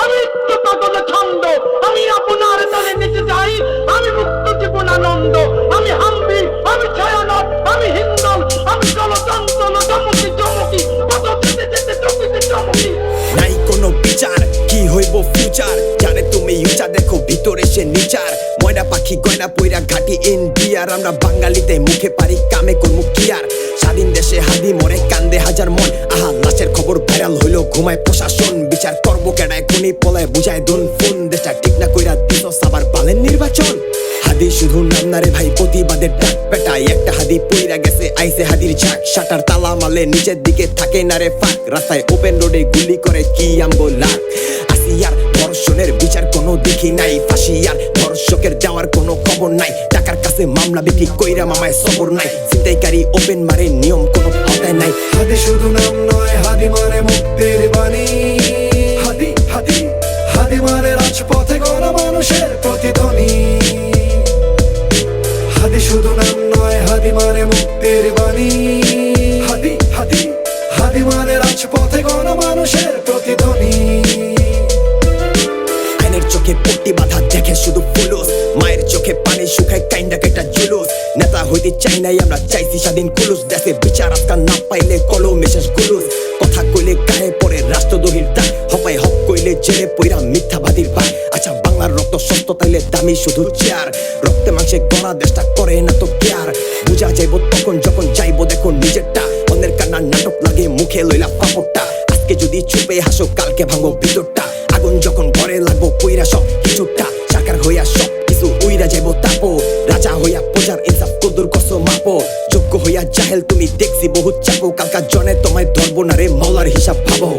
আমি একটু পাগল ছন্দ, আমি আপনার তালে নিতে যাই, আমি মুক্ত জীবন আনন্দ, আমি হাম্বি, আমি ছায়ানট, আমি হিন্দল, আমি চলচঞ্চল চমকি চমকি, কত যেতে যেতে চমকিতে চমকি। নাই কোনো বিচার, কি হইব ফিউচার, জানে তুমি ইউচা দেখো ভিতরে সে নিচার। ময়না পাখি গয়না পইরা ঘাটি ইন্ডিয়ার, আমরা বাঙালিতে মুখে পারি কামে কর্ম ক্লিয়ার। স্বাধীন দেশে হাদি মরে কান্দে হাজার মন, আহা লাশের খবর ভাইরাল হইলো ঘুমায় প্রশাসন। বিচার করবো কেডায় খুনি পলায় বুঝায় দুন ফোন, দেশটা ঠিক না কইরা দিস আবার পালেন নির্বাচন। হাদি শুধু নাম না রে ভাই, প্রতিবাদের ডাক পেটায় একটা হাদি পইরা গেছে আইসে হাদির ঝাঁক। শাটার তালা মালে নিচের দিকে থাকে না রে ফাঁক, রাস্তায় ওপেন রোডে গুলি করে কি আমগো লাখ। আসিয়ার ধর্ষণের বিচার কোনো দেখি নাই, ফাঁসিয়ার ধর্ষকের যাওয়ার কোনো খবর নাই। টাকার কাছে মামলা বিক্রি কইরা মামায় সবর নাই, ছিনতাইকারী ওপেন মারে নিয়ম কোনো আওতায় নাই। হাদি শুধু নাম নয়, হাদি মানে মুক্তির বাণী। হাদি হাদি হাদি মানে রাজপথে গণা মানুষের প্রতিধ্বনি। হাদি শুধু নাম নয়, হাদি মানে মুক্তির বাণী। হাদি হাদি হাদি মানে রাজপথে গণা মানুষের প্রতিধ্বনি। আইনের চোখে পট্টি বাঁধা দেখে শুধু পুলুস, মায়ের চোখে পানি শুকায় কাইন্ডা কেটা জুলুস। নেতা হইতে চাই নাই আমরা, চাইছি স্বাধীন কুলুস। দেশে বিচার আজকাল না পাইলে কলমে শেষ গুলুস। কথা কইলে গায়ে পড়ে রাষ্ট্রদ্রোহীর দায়, হপায় হক কইলে জেলে পইরা মিথ্যাবাদীর ভাই। আচ্ছা বাংলার রক্ত সস্ত তাইলে দামি শুধু চেয়ার, রক্তে মাংসে গড়া দেশটা করে না তো কেয়ার। বুঝা যাইব তখন যখন চাইবো দেখো নিজেরটা, অন্যের কান্নার নাটক লাগে মুখে লইলা পাপড়টা। আজকে যদি চুপে হাসো কালকে ভাঙো ভিতরটা, আগুন যখন ঘরে লাগবো কইরা সব কিছুটা। সাকার হইয়া সব কিছু উইরা যাইব তাপো, রাজা হইয়া প্রজার ইনসাফ কদুর কস মাপো। যোগ্য হইয়া জাহেল তুমি দেখছি বহুত চাপো, কালকা জনে তোমায় ধরবো না রে মাওলার হিসাব ভাবো।